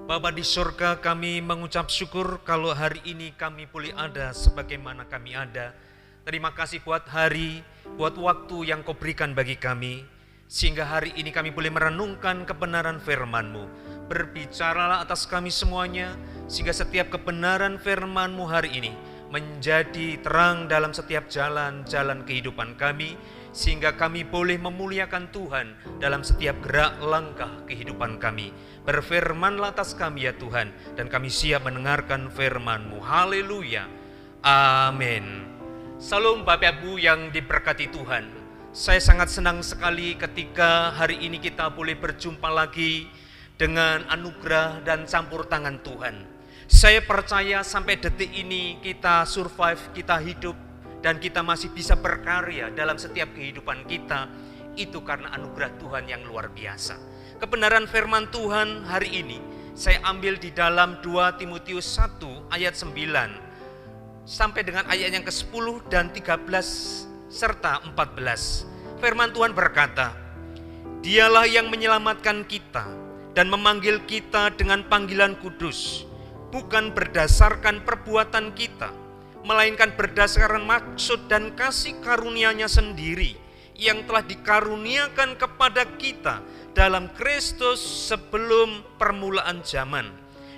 Bapa di surga, kami mengucap syukur kalau hari ini kami boleh ada sebagaimana kami ada. Terima kasih buat hari, buat waktu yang Kau berikan bagi kami, sehingga hari ini kami boleh merenungkan kebenaran firman-Mu. Berbicaralah atas kami semuanya, sehingga setiap kebenaran firman-Mu hari ini menjadi terang dalam setiap jalan-jalan kehidupan kami, sehingga kami boleh memuliakan Tuhan dalam setiap gerak langkah kehidupan kami. Berfirmanlah atas kami ya Tuhan, dan kami siap mendengarkan firman-Mu. Haleluya. Amin. Salam Bapak Ibu yang diberkati Tuhan. Saya sangat senang sekali ketika hari ini kita boleh berjumpa lagi dengan anugerah dan campur tangan Tuhan. Saya percaya sampai detik ini kita survive, kita hidup, dan kita masih bisa berkarya dalam setiap kehidupan kita. Itu karena anugerah Tuhan yang luar biasa. Kebenaran firman Tuhan hari ini saya ambil di dalam 2 Timotius 1 ayat 9 sampai dengan ayat yang ke-10 dan 13 serta 14. Firman Tuhan berkata, "Dialah yang menyelamatkan kita dan memanggil kita dengan panggilan kudus, bukan berdasarkan perbuatan kita, melainkan berdasarkan maksud dan kasih karunia-Nya sendiri yang telah dikaruniakan kepada kita dalam Kristus sebelum permulaan zaman,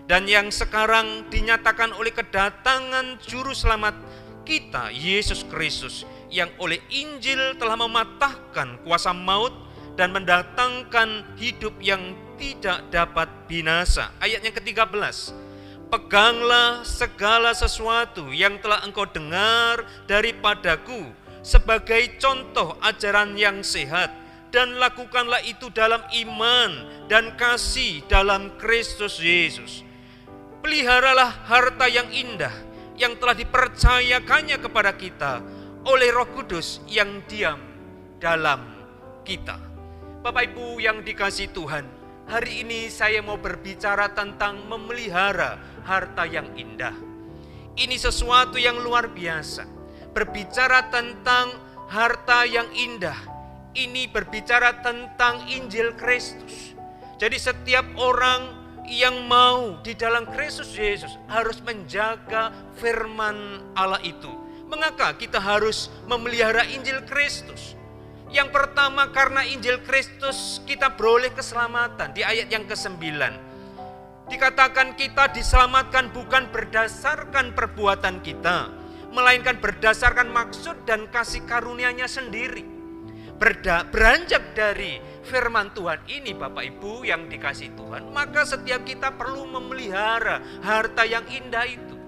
dan yang sekarang dinyatakan oleh kedatangan juru selamat kita Yesus Kristus, yang oleh Injil telah mematahkan kuasa maut dan mendatangkan hidup yang tidak dapat binasa." Ayat yang ke-13, "Peganglah segala sesuatu yang telah engkau dengar daripadaku sebagai contoh ajaran yang sehat, dan lakukanlah itu dalam iman dan kasih dalam Kristus Yesus. Peliharalah harta yang indah yang telah dipercayakannya kepada kita oleh Roh Kudus yang diam dalam kita." Bapak Ibu yang dikasihi Tuhan, hari ini saya mau berbicara tentang memelihara harta yang indah. Ini sesuatu yang luar biasa. Berbicara tentang harta yang indah, ini berbicara tentang Injil Kristus. Jadi setiap orang yang mau di dalam Kristus Yesus harus menjaga firman Allah itu. Mengapa kita harus memelihara Injil Kristus? Yang pertama, karena Injil Kristus kita beroleh keselamatan. Di ayat yang ke-9 dikatakan kita diselamatkan bukan berdasarkan perbuatan kita, melainkan berdasarkan maksud dan kasih karunia-Nya sendiri. Beranjak dari firman Tuhan ini Bapak Ibu yang dikasihi Tuhan, maka setiap kita perlu memelihara harta yang indah itu.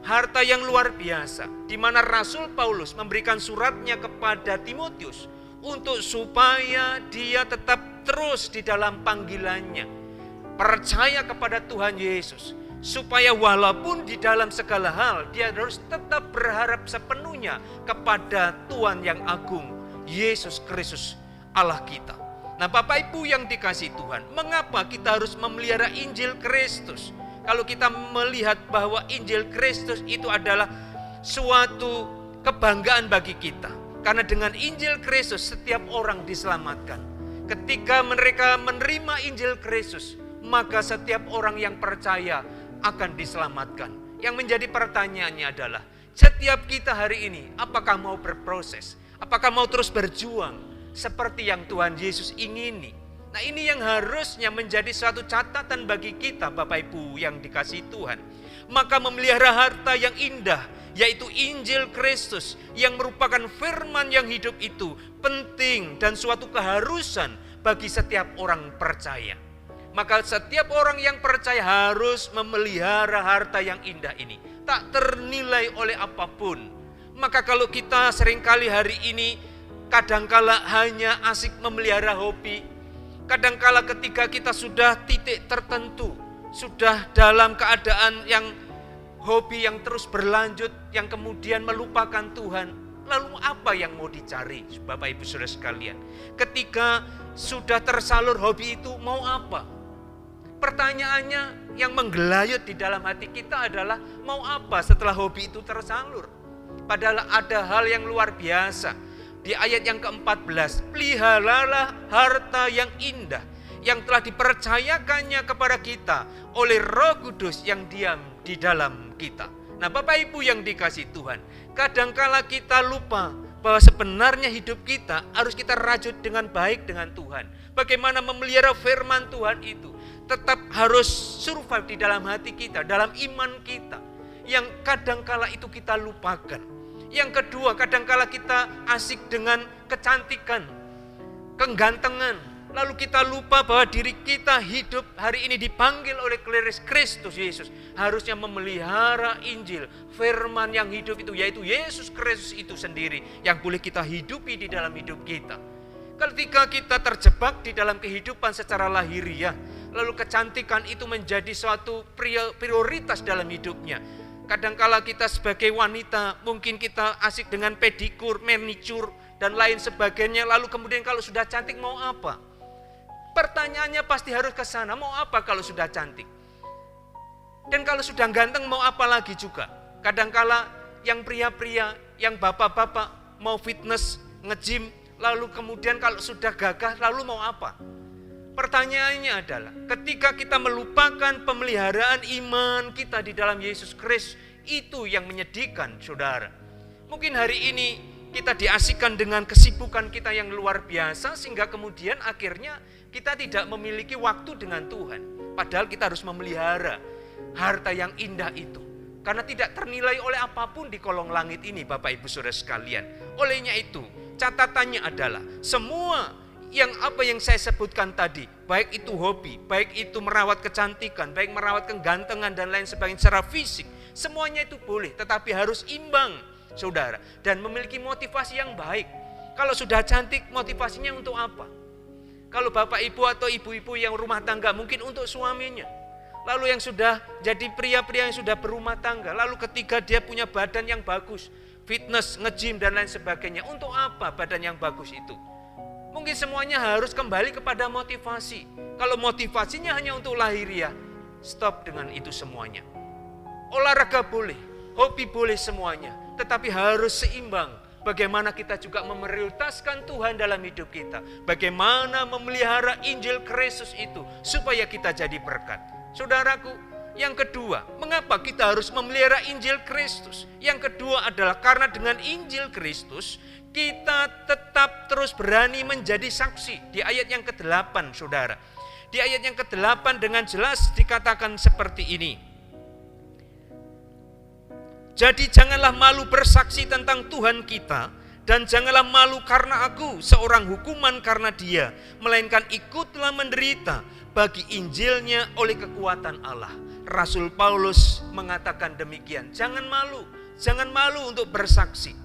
Harta yang luar biasa, di mana Rasul Paulus memberikan suratnya kepada Timotius untuk supaya dia tetap terus di dalam panggilannya, percaya kepada Tuhan Yesus, supaya walaupun di dalam segala hal dia harus tetap berharap sepenuhnya kepada Tuhan yang agung, Yesus Kristus Allah kita. Nah Bapak Ibu yang dikasihi Tuhan, mengapa kita harus memelihara Injil Kristus? Kalau kita melihat bahwa Injil Kristus itu adalah suatu kebanggaan bagi kita, karena dengan Injil Kristus setiap orang diselamatkan. Ketika mereka menerima Injil Kristus, maka setiap orang yang percaya akan diselamatkan. Yang menjadi pertanyaannya adalah, setiap kita hari ini apakah mau berproses? Apakah mau terus berjuang seperti yang Tuhan Yesus ingini? Nah ini yang harusnya menjadi suatu catatan bagi kita Bapak Ibu yang dikasihi Tuhan. Maka memelihara harta yang indah, yaitu Injil Kristus yang merupakan firman yang hidup itu penting dan suatu keharusan bagi setiap orang percaya. Maka setiap orang yang percaya harus memelihara harta yang indah ini, tak ternilai oleh apapun. Maka kalau kita seringkali hari ini kadangkala hanya asik memelihara hobi, kadangkala ketika kita sudah titik tertentu, sudah dalam keadaan yang hobi yang terus berlanjut, yang kemudian melupakan Tuhan, lalu apa yang mau dicari Bapak Ibu Saudara sekalian? Ketika sudah tersalur hobi itu, mau apa? Pertanyaannya yang menggelayut di dalam hati kita adalah, mau apa setelah hobi itu tersalur? Padahal ada hal yang luar biasa. Di ayat yang ke-14, peliharalah harta yang indah yang telah dipercayakannya kepada kita oleh Roh Kudus yang diam di dalam kita. Nah, Bapak Ibu yang dikasihi Tuhan, kadangkala kita lupa bahwa sebenarnya hidup kita harus kita rajut dengan baik dengan Tuhan. Bagaimana memelihara firman Tuhan itu tetap harus survive di dalam hati kita, dalam iman kita, yang kadangkala itu kita lupakan. Yang kedua, kadangkala kita asik dengan kecantikan, kegantengan, lalu kita lupa bahwa diri kita hidup hari ini dipanggil oleh Kristus Yesus harusnya memelihara Injil, firman yang hidup itu, yaitu Yesus Kristus itu sendiri yang boleh kita hidupi di dalam hidup kita. Ketika kita terjebak di dalam kehidupan secara lahiriah, lalu kecantikan itu menjadi suatu prioritas dalam hidupnya. Kadangkala kita sebagai wanita mungkin kita asik dengan pedikur, manicure dan lain sebagainya, lalu kemudian kalau sudah cantik mau apa? Pertanyaannya pasti harus ke sana, mau apa kalau sudah cantik? Dan kalau sudah ganteng mau apa lagi juga? Kadangkala yang pria-pria, yang bapak-bapak mau fitness, nge-gym, lalu kemudian kalau sudah gagah lalu mau apa? Pertanyaannya adalah, ketika kita melupakan pemeliharaan iman kita di dalam Yesus Kristus, itu yang menyedihkan, saudara. Mungkin hari ini kita diasihkan dengan kesibukan kita yang luar biasa, sehingga kemudian akhirnya kita tidak memiliki waktu dengan Tuhan. Padahal kita harus memelihara harta yang indah itu. Karena tidak ternilai oleh apapun di kolong langit ini, Bapak Ibu Saudara sekalian. Olehnya itu, catatannya adalah semua yang saya sebutkan tadi, baik itu hobi, baik itu merawat kecantikan, baik merawat kegantengan dan lain sebagainya secara fisik, semuanya itu boleh, tetapi harus imbang, saudara, dan memiliki motivasi yang baik. Kalau sudah cantik, motivasinya untuk apa? Kalau bapak ibu atau ibu-ibu yang rumah tangga mungkin untuk suaminya. Lalu yang sudah jadi pria-pria yang sudah berumah tangga, lalu ketika dia punya badan yang bagus, fitness, nge-gym dan lain sebagainya, untuk apa badan yang bagus itu? Mungkin semuanya harus kembali kepada motivasi. Kalau motivasinya hanya untuk lahiriah, stop dengan itu semuanya. Olahraga boleh, hobi boleh semuanya, tetapi harus seimbang. Bagaimana kita juga memprioritaskan Tuhan dalam hidup kita. Bagaimana memelihara Injil Kristus itu supaya kita jadi berkat. Saudaraku, yang kedua, mengapa kita harus memelihara Injil Kristus? Yang kedua adalah karena dengan Injil Kristus kita tetap terus berani menjadi saksi. Di ayat yang ke-8, saudara. Di ayat yang ke-8 dengan jelas dikatakan seperti ini. Jadi janganlah malu bersaksi tentang Tuhan kita, dan janganlah malu karena aku, seorang hukuman karena dia, melainkan ikutlah menderita bagi Injilnya oleh kekuatan Allah. Rasul Paulus mengatakan demikian. Jangan malu untuk bersaksi.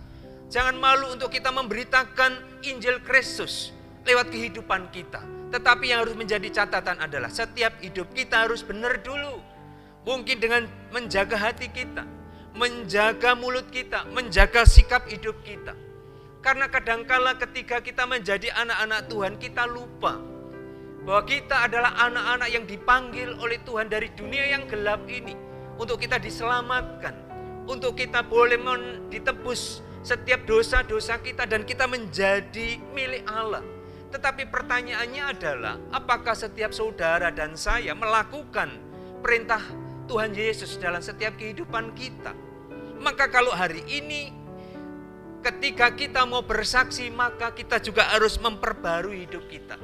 Jangan malu untuk kita memberitakan Injil Kristus lewat kehidupan kita. Tetapi yang harus menjadi catatan adalah setiap hidup kita harus benar dulu. Mungkin dengan menjaga hati kita, menjaga mulut kita, menjaga sikap hidup kita. Karena kadangkala ketika kita menjadi anak-anak Tuhan, kita lupa bahwa kita adalah anak-anak yang dipanggil oleh Tuhan dari dunia yang gelap ini. Untuk kita diselamatkan, untuk kita boleh ditebus setiap dosa-dosa kita dan kita menjadi milik Allah. Tetapi pertanyaannya adalah, apakah setiap saudara dan saya melakukan perintah Tuhan Yesus dalam setiap kehidupan kita? Maka kalau hari ini ketika kita mau bersaksi, maka kita juga harus memperbarui hidup kita.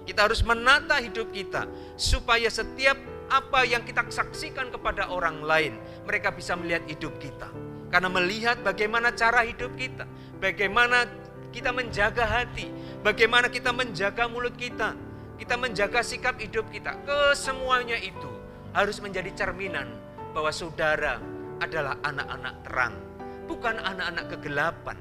Kita harus menata hidup kita supaya setiap apa yang kita saksikan kepada orang lain, mereka bisa melihat hidup kita. Karena melihat bagaimana cara hidup kita, bagaimana kita menjaga hati, bagaimana kita menjaga mulut kita, kita menjaga sikap hidup kita. Kesemuanya itu harus menjadi cerminan bahwa saudara adalah anak-anak terang, bukan anak-anak kegelapan.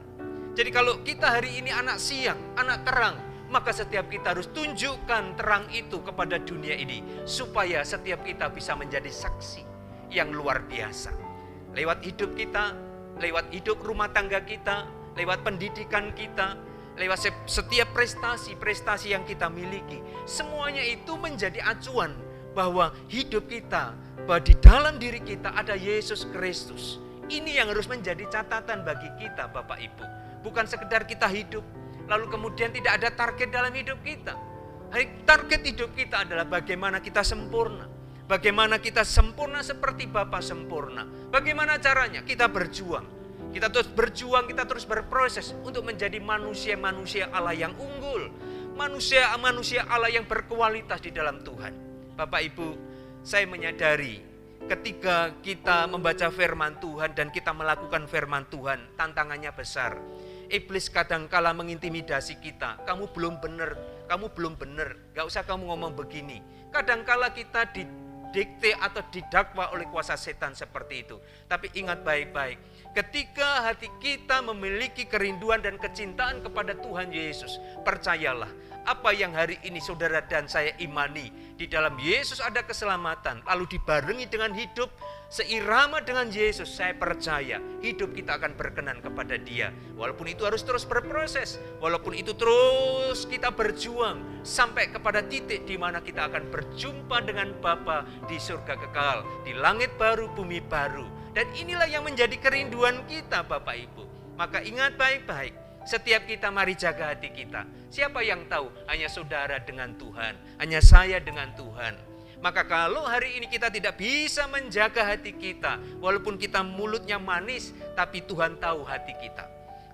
Jadi kalau kita hari ini anak siang, anak terang, maka setiap kita harus tunjukkan terang itu kepada dunia ini, supaya setiap kita bisa menjadi saksi yang luar biasa. Lewat hidup kita, lewat hidup rumah tangga kita, lewat pendidikan kita, lewat setiap prestasi yang kita miliki. Semuanya itu menjadi acuan bahwa hidup kita, bahwa di dalam diri kita ada Yesus Kristus. Ini yang harus menjadi catatan bagi kita, Bapak Ibu. Bukan sekedar kita hidup, lalu kemudian tidak ada target dalam hidup kita. Target hidup kita adalah bagaimana kita sempurna. Bagaimana kita sempurna seperti Bapa sempurna. Bagaimana caranya? Kita berjuang. Kita terus berjuang, kita terus berproses untuk menjadi manusia-manusia Allah yang unggul. Manusia-manusia Allah yang berkualitas di dalam Tuhan. Bapak Ibu, saya menyadari ketika kita membaca firman Tuhan dan kita melakukan firman Tuhan, tantangannya besar. Iblis kadangkala mengintimidasi kita. Kamu belum benar, gak usah kamu ngomong begini. Kadangkala kita didikte atau didakwa oleh kuasa setan seperti itu. Tapi ingat baik-baik, ketika hati kita memiliki kerinduan dan kecintaan kepada Tuhan Yesus, percayalah, apa yang hari ini saudara dan saya imani, di dalam Yesus ada keselamatan, lalu dibarengi dengan hidup seirama dengan Yesus, saya percaya hidup kita akan berkenan kepada Dia. Walaupun itu harus terus berproses, walaupun itu terus kita berjuang sampai kepada titik di mana kita akan berjumpa dengan Bapa di surga kekal, di langit baru, bumi baru. Dan inilah yang menjadi kerinduan kita, Bapak Ibu. Maka ingat baik-baik, setiap kita mari jaga hati kita. Siapa yang tahu? Hanya saudara dengan Tuhan, hanya saya dengan Tuhan. Maka kalau hari ini kita tidak bisa menjaga hati kita, walaupun kita mulutnya manis, tapi Tuhan tahu hati kita.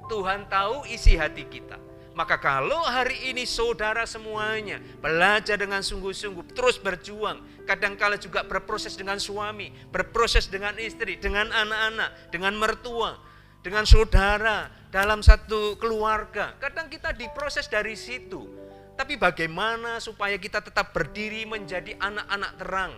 Tuhan tahu isi hati kita. Maka kalau hari ini saudara semuanya belajar dengan sungguh-sungguh, terus berjuang, kadangkala juga berproses dengan suami, berproses dengan istri, dengan anak-anak, dengan mertua, dengan saudara, dalam satu keluarga. Kadang kita diproses dari situ. Tapi bagaimana supaya kita tetap berdiri menjadi anak-anak terang,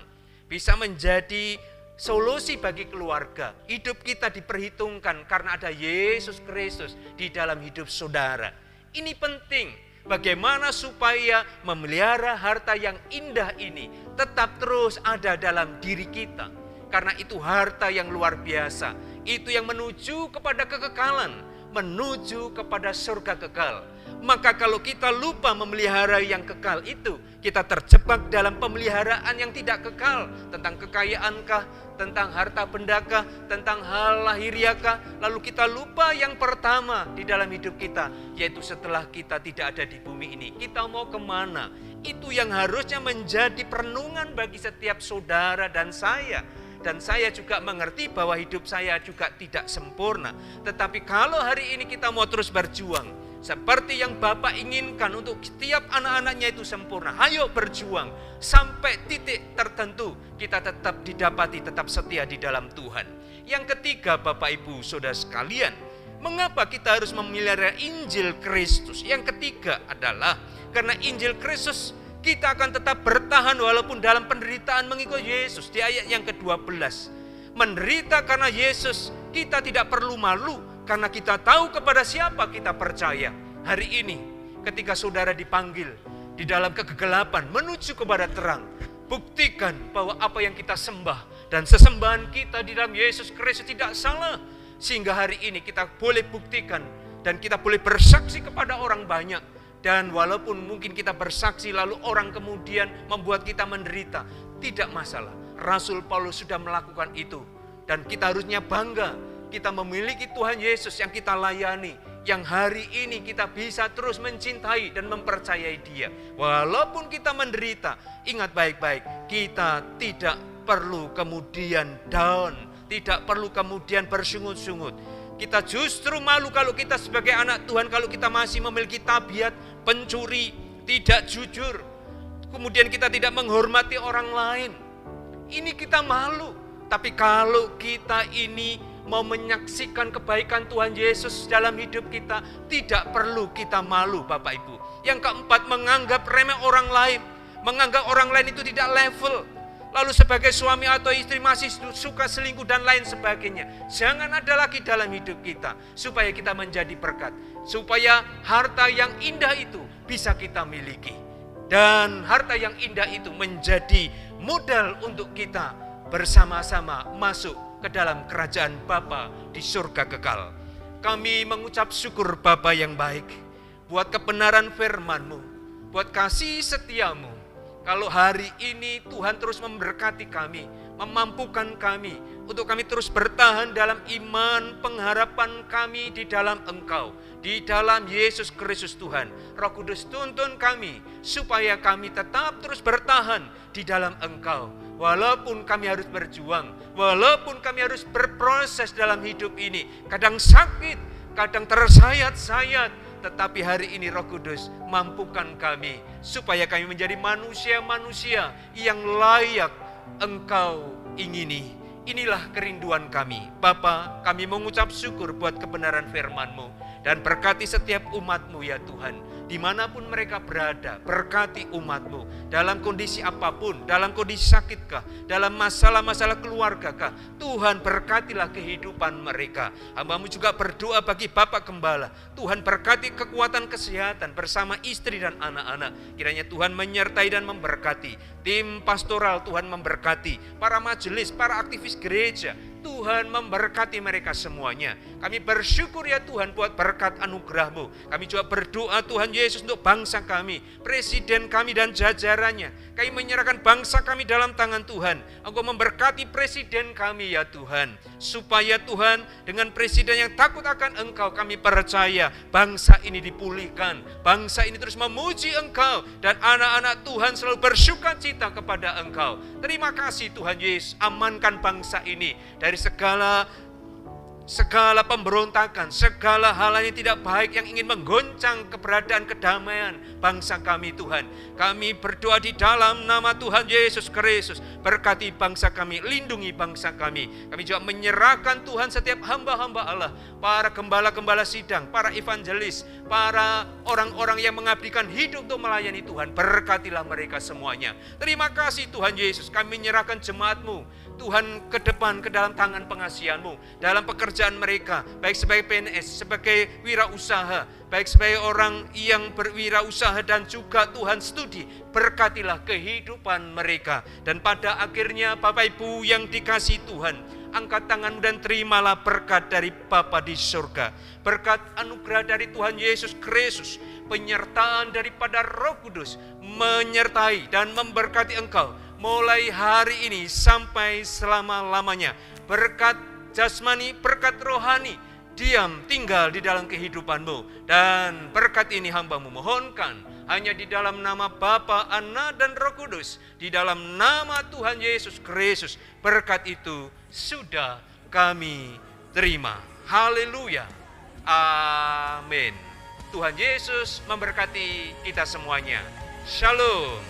bisa menjadi solusi bagi keluarga. Hidup kita diperhitungkan karena ada Yesus Kristus di dalam hidup saudara. Ini penting, bagaimana supaya memelihara harta yang indah ini tetap terus ada dalam diri kita. Karena itu harta yang luar biasa, itu yang menuju kepada kekekalan, menuju kepada surga kekal. Maka kalau kita lupa memelihara yang kekal itu, kita terjebak dalam pemeliharaan yang tidak kekal. Tentang kekayaankah, tentang harta bendakah, tentang hal lahiriakah. Lalu kita lupa yang pertama di dalam hidup kita, yaitu setelah kita tidak ada di bumi ini, kita mau kemana? Itu yang harusnya menjadi perenungan bagi setiap saudara dan saya. Dan saya juga mengerti bahwa hidup saya juga tidak sempurna. Tetapi kalau hari ini kita mau terus berjuang, seperti yang Bapak inginkan untuk setiap anak-anaknya itu sempurna, ayo berjuang sampai titik tertentu kita tetap didapati, tetap setia di dalam Tuhan. Yang ketiga, Bapak Ibu Saudara sekalian, mengapa kita harus memelihara Injil Kristus? Yang ketiga adalah karena Injil Kristus kita akan tetap bertahan walaupun dalam penderitaan mengikut Yesus. Di ayat yang ke-12, menderita karena Yesus, kita tidak perlu malu karena kita tahu kepada siapa kita percaya. Hari ini ketika saudara dipanggil di dalam kegelapan menuju kepada terang, buktikan bahwa apa yang kita sembah dan sesembahan kita di dalam Yesus Kristus tidak salah. Sehingga hari ini kita boleh buktikan dan kita boleh bersaksi kepada orang banyak. Dan walaupun mungkin kita bersaksi lalu orang kemudian membuat kita menderita, tidak masalah. Rasul Paulus sudah melakukan itu. Dan kita harusnya bangga, kita memiliki Tuhan Yesus yang kita layani, yang hari ini kita bisa terus mencintai dan mempercayai Dia. Walaupun kita menderita, ingat baik-baik, kita tidak perlu kemudian down, tidak perlu kemudian bersungut-sungut. Kita justru malu kalau kita sebagai anak Tuhan, kalau kita masih memiliki tabiat pencuri, tidak jujur, kemudian kita tidak menghormati orang lain. Ini kita malu. Tapi kalau kita ini mau menyaksikan kebaikan Tuhan Yesus dalam hidup kita, tidak perlu kita malu, Bapak Ibu. Yang keempat, menganggap remeh orang lain, menganggap orang lain itu tidak level. Lalu sebagai suami atau istri masih suka selingkuh dan lain sebagainya. Jangan ada lagi dalam hidup kita, supaya kita menjadi berkat, supaya harta yang indah itu bisa kita miliki. Dan harta yang indah itu menjadi modal untuk kita bersama-sama masuk ke dalam kerajaan Bapa di surga kekal. Kami mengucap syukur Bapa yang baik, buat kebenaran firman-Mu, buat kasih setia-Mu. Kalau hari ini Tuhan terus memberkati kami, memampukan kami untuk kami terus bertahan dalam iman, pengharapan kami di dalam Engkau, di dalam Yesus Kristus Tuhan. Roh Kudus tuntun kami supaya kami tetap terus bertahan di dalam Engkau. Walaupun kami harus berjuang, walaupun kami harus berproses dalam hidup ini, kadang sakit, kadang tersayat-sayat, tetapi hari ini Roh Kudus mampukan kami supaya kami menjadi manusia-manusia yang layak Engkau ingini. Inilah kerinduan kami. Bapa, kami mengucap syukur buat kebenaran firman-Mu. Dan berkati setiap umat-Mu ya Tuhan. Dimanapun mereka berada, berkati umat-Mu. Dalam kondisi apapun, dalam kondisi sakitkah, dalam masalah-masalah keluargakah, Tuhan berkatilah kehidupan mereka. Hamba-Mu juga berdoa bagi Bapak Gembala. Tuhan berkati kekuatan kesehatan bersama istri dan anak-anak. Kiranya Tuhan menyertai dan memberkati. Tim pastoral Tuhan memberkati. Para majelis, para aktivis gereja, Tuhan memberkati mereka semuanya. Kami bersyukur ya Tuhan buat berkat anugerah-Mu. Kami juga berdoa Tuhan Yesus untuk bangsa kami, presiden kami dan jajarannya. Kami menyerahkan bangsa kami dalam tangan Tuhan. Engkau memberkati presiden kami ya Tuhan. Supaya Tuhan dengan presiden yang takut akan Engkau, kami percaya bangsa ini dipulihkan. Bangsa ini terus memuji Engkau. Dan anak-anak Tuhan selalu bersuka cita kepada Engkau. Terima kasih Tuhan Yesus, amankan bangsa ini dari segala pemberontakan, segala hal yang tidak baik yang ingin menggoncang keberadaan kedamaian bangsa kami Tuhan. Kami berdoa di dalam nama Tuhan Yesus Kristus. Berkati bangsa kami, lindungi bangsa kami. Kami juga menyerahkan Tuhan setiap hamba-hamba Allah, para gembala-gembala sidang, para evangelis, para orang-orang yang mengabdikan hidup untuk melayani Tuhan. Berkatilah mereka semuanya. Terima kasih Tuhan Yesus, kami menyerahkan jemaat-Mu Tuhan ke depan, ke dalam tangan pengasihan-Mu, dalam pekerjaan mereka, baik sebagai PNS, sebagai wirausaha, baik sebagai orang yang berwirausaha dan juga Tuhan studi. Berkatilah kehidupan mereka. Dan pada akhirnya Bapak Ibu yang dikasihi Tuhan, angkat tangan dan terimalah berkat dari Bapa di surga. Berkat anugerah dari Tuhan Yesus Kristus, penyertaan daripada Roh Kudus menyertai dan memberkati engkau mulai hari ini sampai selama-lamanya. Berkat jasmani, berkat rohani, diam tinggal di dalam kehidupanmu. Dan berkat ini hamba-Mu mohonkan hanya di dalam nama Bapa, Anak dan Roh Kudus, di dalam nama Tuhan Yesus Kristus. Berkat itu sudah kami terima. Haleluya. Amin. Tuhan Yesus memberkati kita semuanya. Shalom.